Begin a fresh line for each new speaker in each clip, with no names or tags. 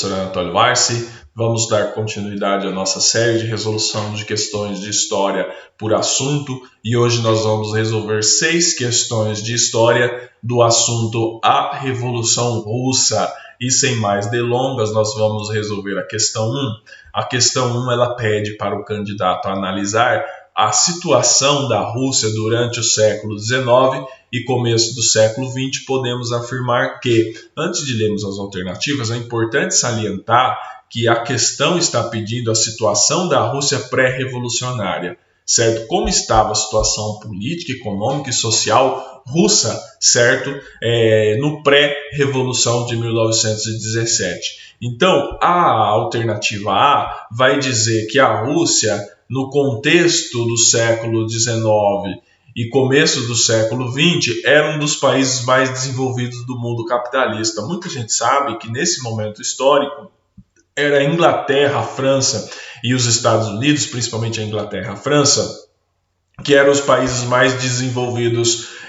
Professor Anatólio Arce. Vamos dar continuidade à nossa série de resolução de questões de história por assunto e hoje nós vamos resolver 6 questões de história do assunto a Revolução Russa. E sem mais delongas, nós vamos resolver a questão 1. A questão 1 ela pede para o candidato analisar a situação da Rússia durante o século XIX e começo do século XX. Podemos afirmar que, antes de lermos as alternativas, é importante salientar que a questão está pedindo a situação da Rússia pré-revolucionária, certo? Como estava a situação política, econômica e social russa, certo? No pré-revolução de 1917. Então, a alternativa A vai dizer que a Rússia, no contexto do século XIX e começo do século XX, era um dos países mais desenvolvidos do mundo capitalista. Muita gente sabe que nesse momento histórico era a Inglaterra, a França e os Estados Unidos, principalmente a Inglaterra e a França, que eram os países mais desenvolvidos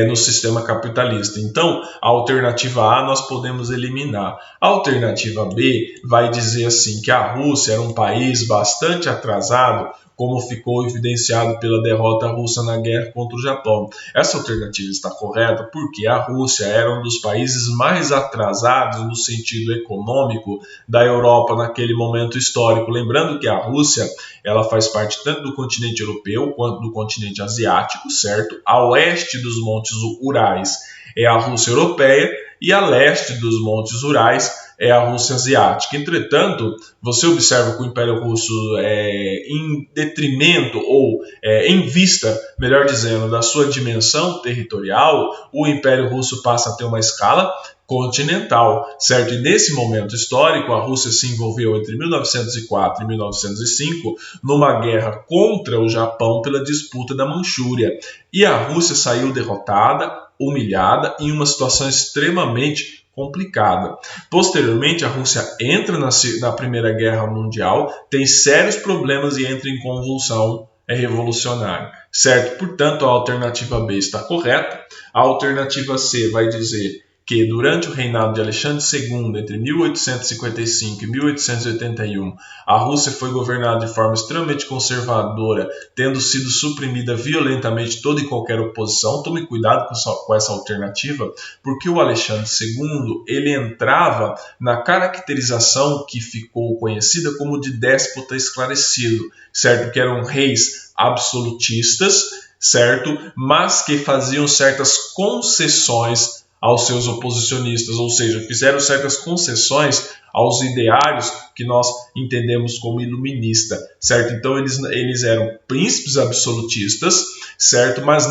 no sistema capitalista. Então, a alternativa A nós podemos eliminar. A alternativa B vai dizer assim que a Rússia era um país bastante atrasado, como ficou evidenciado pela derrota russa na guerra contra o Japão. Essa alternativa está correta porque a Rússia era um dos países mais atrasados no sentido econômico da Europa naquele momento histórico. Lembrando que a Rússia ela faz parte tanto do continente europeu quanto do continente asiático, certo? A oeste dos Montes Urais é a Rússia europeia e a leste dos Montes Urais é a Rússia asiática. Entretanto, você observa que o Império Russo, em detrimento ou em vista, melhor dizendo, da sua dimensão territorial, o Império Russo passa a ter uma escala continental, certo? E nesse momento histórico, a Rússia se envolveu entre 1904 e 1905 numa guerra contra o Japão pela disputa da Manchúria. E a Rússia saiu derrotada, humilhada, em uma situação extremamente complicada. Posteriormente, a Rússia entra na Primeira Guerra Mundial, tem sérios problemas e entra em convulsão revolucionária, certo? Portanto, a alternativa B está correta. A alternativa C vai dizer que durante o reinado de Alexandre II, entre 1855 e 1881, a Rússia foi governada de forma extremamente conservadora, tendo sido suprimida violentamente toda e qualquer oposição. Tome cuidado com essa alternativa, porque o Alexandre II ele entrava na caracterização que ficou conhecida como de déspota esclarecido, certo? Que eram reis absolutistas, certo? Mas que faziam certas concessões aos seus oposicionistas, ou seja, fizeram certas concessões aos ideários que nós entendemos como iluminista, certo? Então eles eram príncipes absolutistas, certo? Mas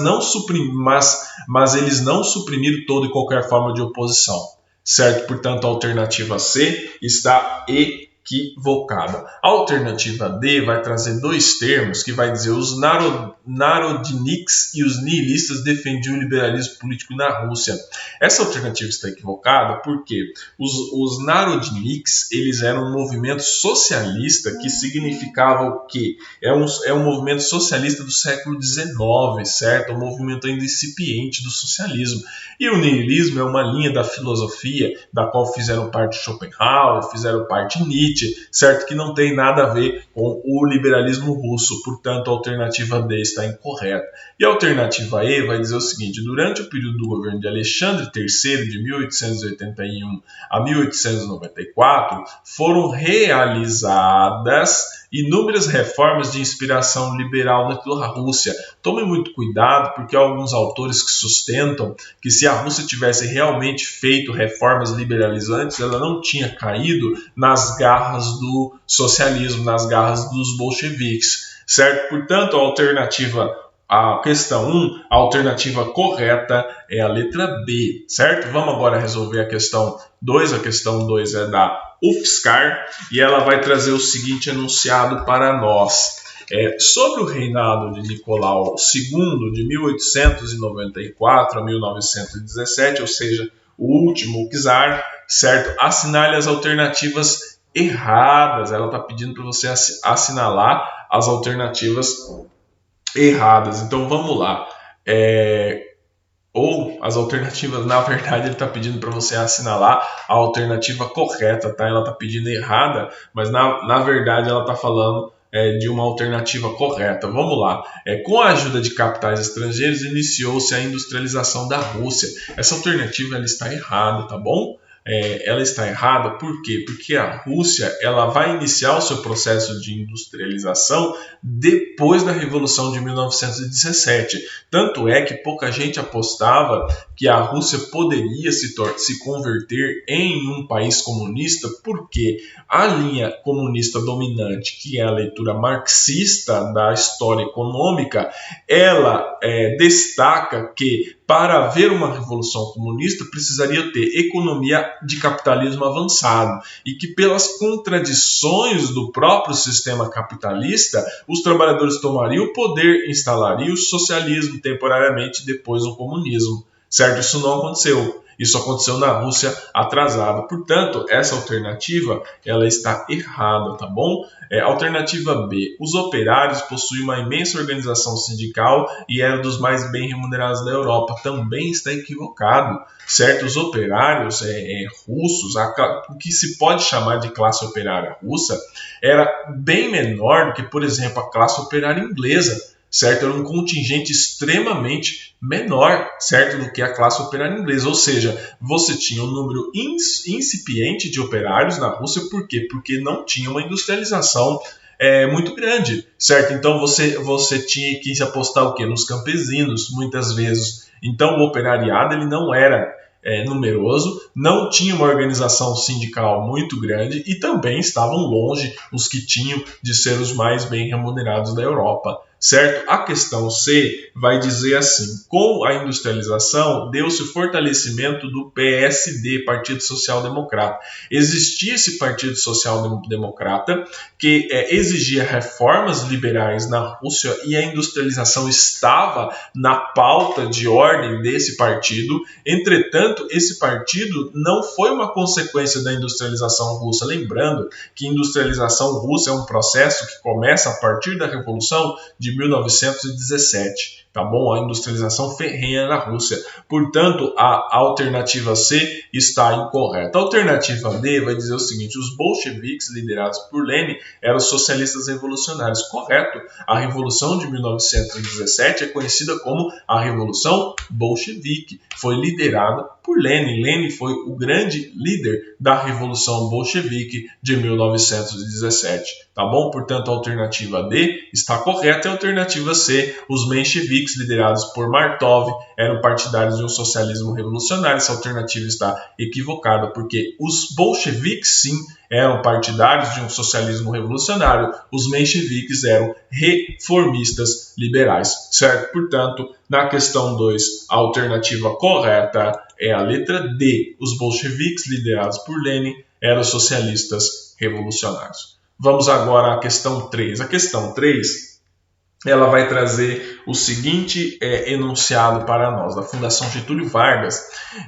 eles não suprimiram toda e qualquer forma de oposição, certo? Portanto, a alternativa C está equivocada. A alternativa D vai trazer 2 termos que vai dizer os narodniks e os nihilistas defendiam o liberalismo político na Rússia. Essa alternativa está equivocada porque os narodniks eles eram um movimento socialista que significava o quê? É um movimento socialista do século XIX, certo? Um movimento ainda incipiente do socialismo. E o nihilismo é uma linha da filosofia da qual fizeram parte Schopenhauer, fizeram parte Nietzsche, certo? Que não tem nada a ver com o liberalismo russo. Portanto, a alternativa D está incorreta. E a alternativa E vai dizer o seguinte: durante o período do governo de Alexandre III, de 1881 a 1894, foram realizadas inúmeras reformas de inspiração liberal na Rússia. Tome muito cuidado, porque há alguns autores que sustentam que se a Rússia tivesse realmente feito reformas liberalizantes, ela não tinha caído nas garras do socialismo, nas garras dos bolcheviques, certo? Portanto, a questão 1, a alternativa correta é a letra B, certo? Vamos agora resolver a questão 2. A questão 2 é da UFSCar e ela vai trazer o seguinte enunciado para nós. Sobre o reinado de Nicolau II, de 1894 a 1917, ou seja, o último czar, certo? Assinale as alternativas erradas. Ela está pedindo para você assinalar as alternativas erradas. Então vamos lá. ou as alternativas, na verdade, ele está pedindo para você assinalar a alternativa correta, tá? Ela está pedindo errada, mas na verdade ela está falando de uma alternativa correta. Vamos lá. Com a ajuda de capitais estrangeiros, iniciou-se a industrialização da Rússia. Essa alternativa ela está errada, tá bom? Ela está errada por quê? Porque a Rússia ela vai iniciar o seu processo de industrialização depois da Revolução de 1917. Tanto é que pouca gente apostava que a Rússia poderia se converter em um país comunista, porque a linha comunista dominante, que é a leitura marxista da história econômica, ela destaca que para haver uma revolução comunista precisaria ter economia de capitalismo avançado e que pelas contradições do próprio sistema capitalista, os trabalhadores tomariam o poder, instalariam o socialismo temporariamente, depois o comunismo, certo? Isso não aconteceu. Isso aconteceu na Rússia atrasada. Portanto, essa alternativa ela está errada, tá bom? Alternativa B. Os operários possuem uma imensa organização sindical e eram dos mais bem remunerados da Europa. Também está equivocado, certo? Os operários russos, o que se pode chamar de classe operária russa, era bem menor do que, por exemplo, a classe operária inglesa. Certo? Era um contingente extremamente menor, certo, do que a classe operária inglesa. Ou seja, você tinha um número incipiente de operários na Rússia. Por quê? Porque não tinha uma industrialização muito grande, certo? Então você tinha que se apostar o quê? Nos campesinos, muitas vezes. Então o operariado ele não era numeroso, não tinha uma organização sindical muito grande e também estavam longe os que tinham de ser os mais bem remunerados da Europa. Certo? A questão C vai dizer assim: com a industrialização, deu-se o fortalecimento do PSD, Partido Social Democrata. Existia esse Partido Social Democrata que exigia reformas liberais na Rússia e a industrialização estava na pauta de ordem desse partido. Entretanto, esse partido não foi uma consequência da industrialização russa. Lembrando que industrialização russa é um processo que começa a partir da Revolução de 1917, tá bom? A industrialização ferrenha na Rússia. Portanto, a alternativa C está incorreta. A alternativa D vai dizer o seguinte: os bolcheviques, liderados por Lenin, eram socialistas revolucionários. Correto. A Revolução de 1917 é conhecida como a Revolução Bolchevique. Foi liderada por Lenin. Lenin foi o grande líder da Revolução Bolchevique de 1917. Tá bom? Portanto, a alternativa D está correta e a alternativa C, os mencheviques, liderados por Martov, eram partidários de um socialismo revolucionário. Essa alternativa está equivocada, porque os bolcheviques, sim, eram partidários de um socialismo revolucionário, os mencheviques eram reformistas liberais, certo? Portanto, na questão 2, a alternativa correta é a letra D. Os bolcheviques, liderados por Lenin, eram socialistas revolucionários. Vamos agora à questão 3. A questão 3 ela vai trazer o seguinte enunciado para nós, da Fundação Getúlio Vargas,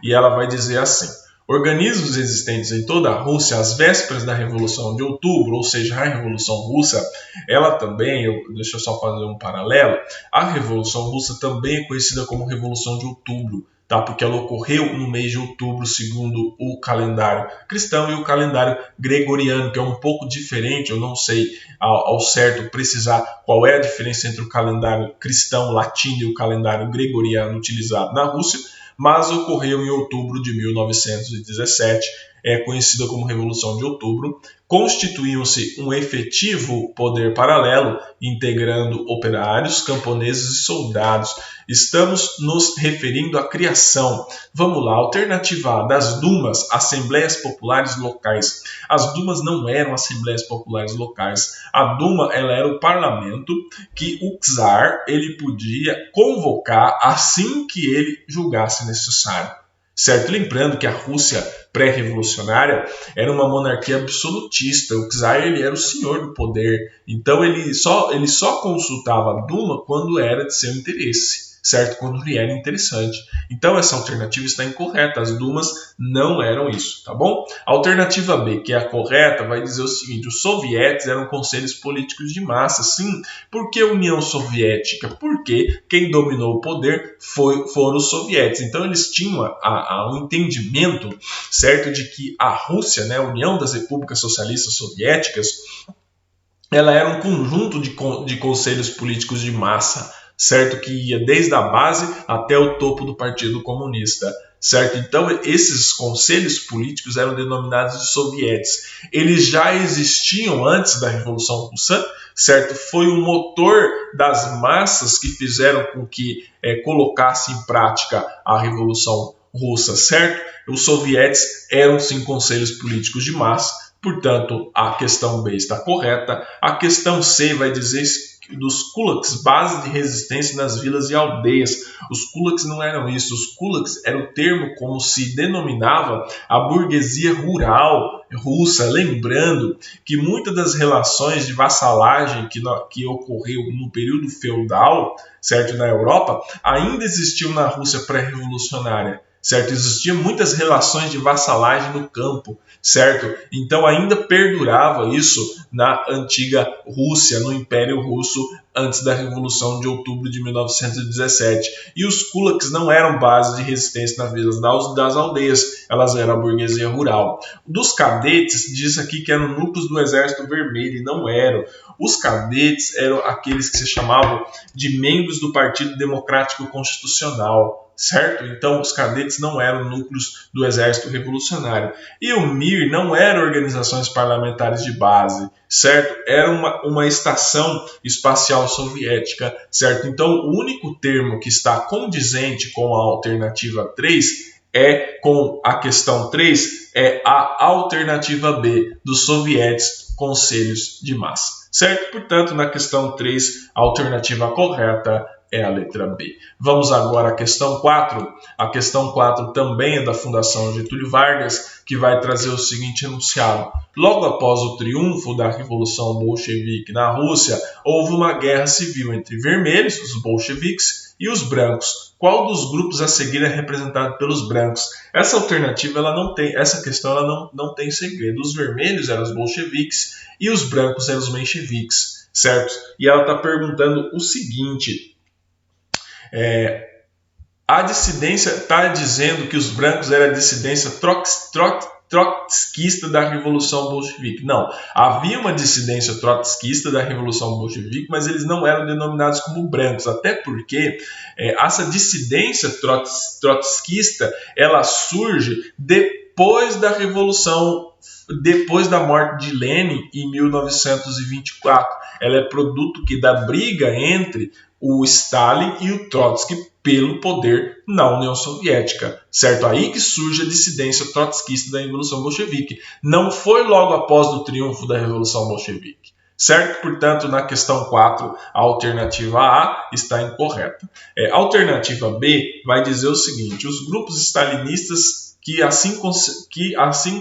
e ela vai dizer assim: organismos existentes em toda a Rússia às vésperas da Revolução de Outubro, ou seja, a Revolução Russa, ela também, deixa eu só fazer um paralelo, a Revolução Russa também é conhecida como Revolução de Outubro, tá? Porque ela ocorreu no mês de outubro, segundo o calendário cristão, e o calendário gregoriano, que é um pouco diferente. Eu não sei ao certo precisar qual é a diferença entre o calendário cristão latino e o calendário gregoriano utilizado na Rússia, mas ocorreu em outubro de 1917, é conhecida como Revolução de Outubro. Constituíam-se um efetivo poder paralelo, integrando operários, camponeses e soldados. Estamos nos referindo à criação. Vamos lá, alternativa A, das Dumas, Assembleias Populares Locais. As Dumas não eram Assembleias Populares Locais. A Duma ela era o parlamento que o czar ele podia convocar assim que ele julgasse necessário. Certo? Lembrando que a Rússia pré-revolucionária era uma monarquia absolutista. O czar ele era o senhor do poder. Então ele só consultava a Duma quando era de seu interesse. certo? Quando lhe era interessante. Então essa alternativa está incorreta, as dumas não eram isso, tá bom? A alternativa B, que é a correta, vai dizer o seguinte: os sovietes eram conselhos políticos de massa. Sim, por que União Soviética? Porque quem dominou o poder foram os sovietes. Então eles tinham um entendimento, certo, de que a Rússia, né, a União das Repúblicas Socialistas Soviéticas, ela era um conjunto de conselhos políticos de massa, certo, que ia desde a base até o topo do Partido Comunista. Certo? Então, esses conselhos políticos eram denominados de sovietes. Eles já existiam antes da Revolução Russa, certo? Foi o motor das massas que fizeram com que colocasse em prática a Revolução Russa, certo? Os sovietes eram, sim, conselhos políticos de massa, portanto, a questão B está correta. A questão C vai dizer dos kulaks, base de resistência nas vilas e aldeias. Os kulaks não eram isso, os kulaks era o termo como se denominava a burguesia rural russa, lembrando que muitas das relações de vassalagem que ocorreu no período feudal, certo, na Europa, ainda existiam na Rússia pré-revolucionária. Certo? Existiam muitas relações de vassalagem no campo, certo? Então ainda perdurava isso na antiga Rússia, no Império Russo, antes da Revolução de Outubro de 1917. E os kulaks não eram bases de resistência nas vilas das aldeias, elas eram a burguesia rural. Dos cadetes, diz aqui que eram núcleos do Exército Vermelho, e não eram. Os cadetes eram aqueles que se chamavam de membros do Partido Democrático Constitucional, certo? Então, os cadetes não eram núcleos do Exército Revolucionário. E o MIR não eram organizações parlamentares de base, certo? Era uma estação espacial soviética, certo? Então, o único termo que está condizente com a alternativa 3 com a questão 3, é a alternativa B, dos sovietes, conselhos de massa, certo? Portanto, na questão 3, a alternativa correta é a letra B. Vamos agora à questão 4. A questão 4 também é da Fundação Getúlio Vargas, que vai trazer o seguinte enunciado: logo após o triunfo da Revolução Bolchevique na Rússia, houve uma guerra civil entre vermelhos, os bolcheviques, e os brancos. Qual dos grupos a seguir é representado pelos brancos? Essa alternativa, essa questão ela não tem segredo. Os vermelhos eram os bolcheviques e os brancos eram os mencheviques, certo? E ela está perguntando o seguinte: a dissidência está dizendo que os brancos eram a dissidência trotskista da Revolução Bolchevique. Não, havia uma dissidência trotskista da Revolução Bolchevique, mas eles não eram denominados como brancos, até porque essa dissidência trotskista ela surge depois da Revolução, depois da morte de Lenin em 1924. Ela é produto da briga entre o Stalin e o Trotsky pelo poder na União Soviética, certo? Aí que surge a dissidência trotskista da Revolução Bolchevique. Não foi logo após o triunfo da Revolução Bolchevique, certo? Portanto, na questão 4, a alternativa A está incorreta. A alternativa B vai dizer o seguinte: os grupos stalinistas que assim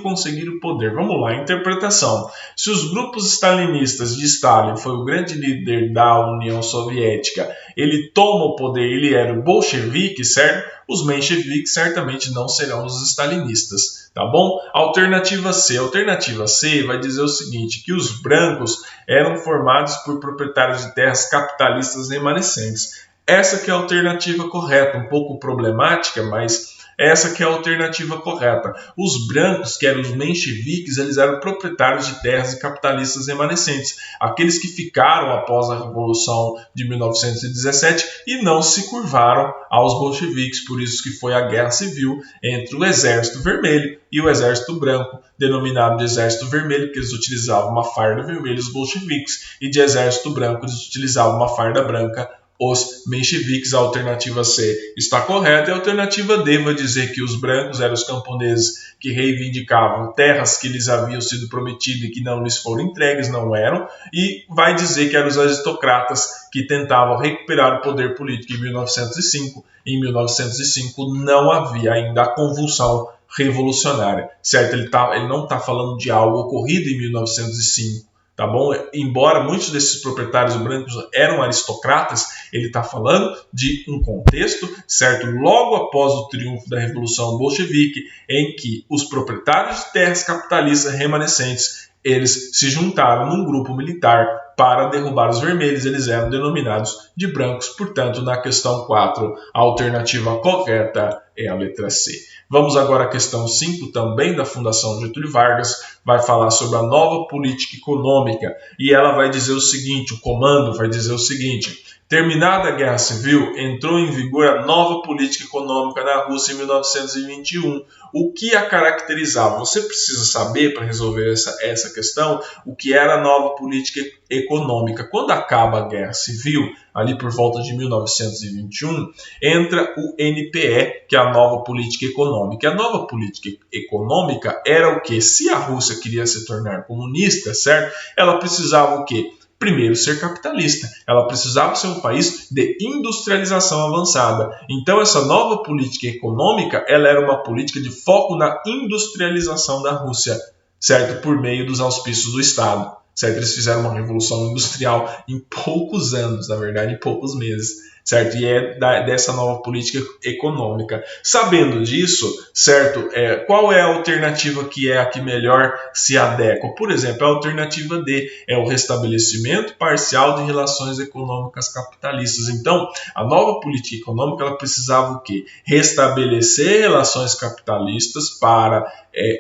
conseguiram o poder. Vamos lá, interpretação. Se os grupos stalinistas de Stalin foi o grande líder da União Soviética, ele toma o poder, ele era o bolchevique, certo? Os mencheviques certamente não serão os stalinistas, tá bom? Alternativa C. Alternativa C vai dizer o seguinte, que os brancos eram formados por proprietários de terras capitalistas remanescentes. Essa que é a alternativa correta, um pouco problemática, mas essa que é a alternativa correta. Os brancos, que eram os mencheviques, eles eram proprietários de terras e capitalistas remanescentes, aqueles que ficaram após a Revolução de 1917 e não se curvaram aos bolcheviques, por isso que foi a guerra civil entre o Exército Vermelho e o Exército Branco, denominado de Exército Vermelho, porque eles utilizavam uma farda vermelha, os bolcheviques, e de Exército Branco, eles utilizavam uma farda branca, os mencheviques. A alternativa C está correta e a alternativa D vai dizer que os brancos eram os camponeses que reivindicavam terras que lhes haviam sido prometidas e que não lhes foram entregues, não eram, e vai dizer que eram os aristocratas que tentavam recuperar o poder político em 1905. Em 1905 não havia ainda a convulsão revolucionária, certo? Ele não está falando de algo ocorrido em 1905, tá bom? Embora muitos desses proprietários brancos eram aristocratas, ele está falando de um contexto, certo? Logo após o triunfo da Revolução Bolchevique, em que os proprietários de terras capitalistas remanescentes, eles se juntaram num grupo militar para derrubar os vermelhos, eles eram denominados de brancos, portanto, na questão 4, a alternativa correta é a letra C. Vamos agora à questão 5, também da Fundação Getúlio Vargas, vai falar sobre a nova política econômica, e ela vai dizer o seguinte, o comando vai dizer o seguinte: terminada a Guerra Civil, entrou em vigor a nova política econômica na Rússia em 1921. O que a caracterizava? Você precisa saber, para resolver essa questão, o que era a nova política econômica. Quando acaba a Guerra Civil, ali por volta de 1921, entra o NPE, que é a nova política econômica. A nova política econômica era o quê? Se a Rússia queria se tornar comunista, certo? Ela precisava o quê? Primeiro, ser capitalista. Ela precisava ser um país de industrialização avançada. Então, essa nova política econômica, ela era uma política de foco na industrialização da Rússia, certo? Por meio dos auspícios do Estado, certo? Eles fizeram uma revolução industrial em poucos anos, na verdade, em poucos meses, certo? E é dessa nova política econômica. Sabendo disso, certo? Qual é a alternativa que é a que melhor se adequa? Por exemplo, a alternativa D é o restabelecimento parcial de relações econômicas capitalistas. Então, a nova política econômica, ela precisava o quê? Restabelecer relações capitalistas para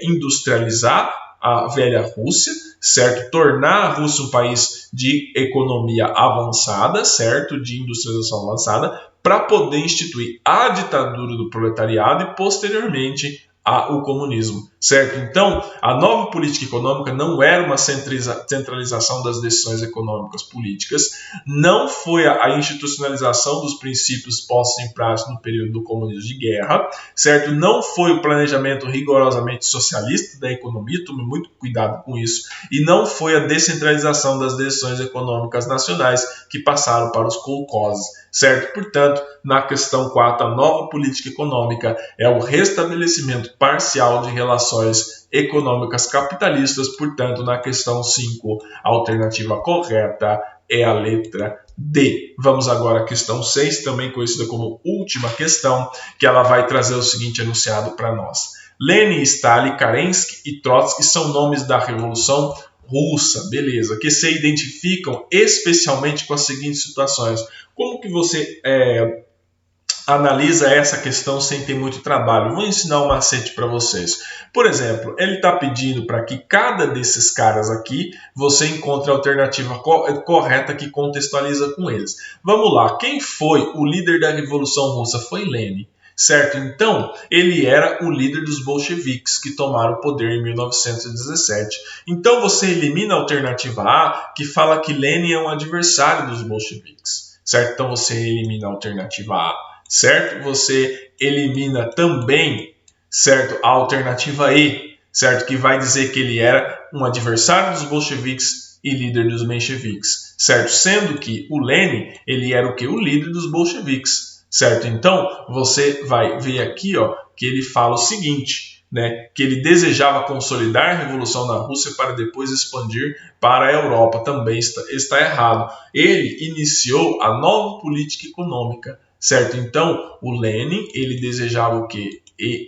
industrializar a velha Rússia, certo? Tornar a Rússia um país de economia avançada, certo? De industrialização avançada, para poder instituir a ditadura do proletariado e, posteriormente, o comunismo, certo? Então, a nova política econômica não era uma centralização das decisões econômicas políticas, não foi a institucionalização dos princípios postos em prática no período do comunismo de guerra, certo? Não foi o planejamento rigorosamente socialista da economia, tome muito cuidado com isso, e não foi a descentralização das decisões econômicas nacionais que passaram para os kolkhozes, certo? Portanto, na questão 4, a nova política econômica é o restabelecimento parcial de relações econômicas capitalistas. Portanto, na questão 5, a alternativa correta é a letra D. Vamos agora à questão 6, também conhecida como última questão, que ela vai trazer o seguinte enunciado para nós. Lenin, Stalin, Kerensky e Trotsky são nomes da Revolução Russa, beleza, que se identificam especialmente com as seguintes situações. Como que você analisa essa questão sem ter muito trabalho? Vou ensinar um macete para vocês. Por exemplo, ele está pedindo para que cada desses caras aqui você encontre a alternativa correta que contextualiza com eles. Vamos lá, quem foi o líder da Revolução Russa? Foi Lenin. Certo? Então, ele era o líder dos bolcheviques que tomaram o poder em 1917. Então, você elimina a alternativa A, que fala que Lenin é um adversário dos bolcheviques. Certo? Então, você elimina a alternativa A. Certo? Você elimina também, certo, a alternativa E, certo? Que vai dizer que ele era um adversário dos bolcheviques e líder dos mencheviques. Certo? Sendo que o Lenin, ele era o quê? O líder dos bolcheviques. Certo? Então, você vai ver aqui, ó, que ele fala o seguinte, né, que ele desejava consolidar a revolução na Rússia para depois expandir para a Europa. Também está errado. Ele iniciou a nova política econômica, certo? Então, o Lenin, ele desejava o quê?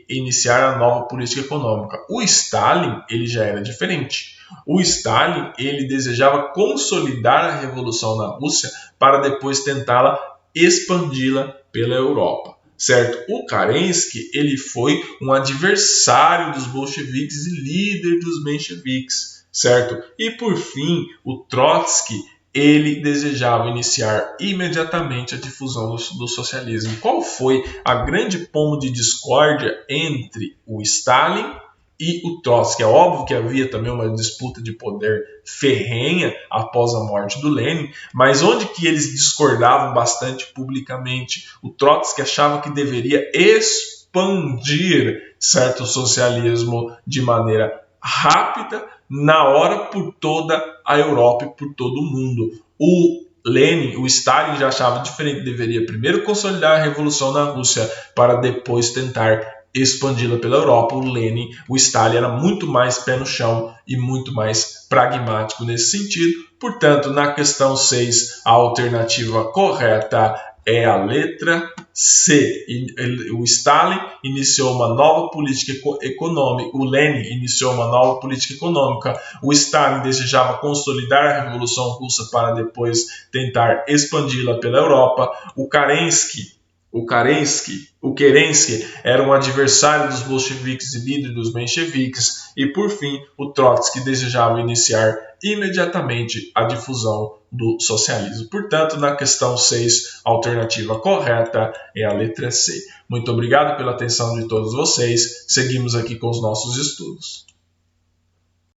Iniciar a nova política econômica. O Stalin, ele já era diferente. O Stalin, ele desejava consolidar a revolução na Rússia para depois tentá-la expandi-la pela Europa, certo? O Kerensky, ele foi um adversário dos bolcheviques e líder dos mencheviques, certo? E por fim, o Trotsky, ele desejava iniciar imediatamente a difusão do socialismo. Qual foi a grande ponto de discórdia entre o Stalin e o Trotsky? É óbvio que havia também uma disputa de poder ferrenha após a morte do Lenin, mas onde que eles discordavam bastante publicamente? O Trotsky achava que deveria expandir certo socialismo de maneira rápida, na hora, por toda a Europa e por todo o mundo. O Lenin, o Stalin já achava diferente, deveria primeiro consolidar a revolução na Rússia para depois tentar expandi-la pela Europa. O Stalin era muito mais pé no chão e muito mais pragmático nesse sentido. Portanto, na questão 6, a alternativa correta é a letra C. O Stalin iniciou uma nova política econômica, o Lenin iniciou uma nova política econômica, o Stalin desejava consolidar a Revolução Russa para depois tentar expandi-la pela Europa, o Kerensky era um adversário dos bolcheviques e líder dos mencheviques, e por fim o Trotsky desejava iniciar imediatamente a difusão do socialismo. Portanto, na questão 6, a alternativa correta é a letra C. Muito obrigado pela atenção de todos vocês. Seguimos aqui com os nossos estudos.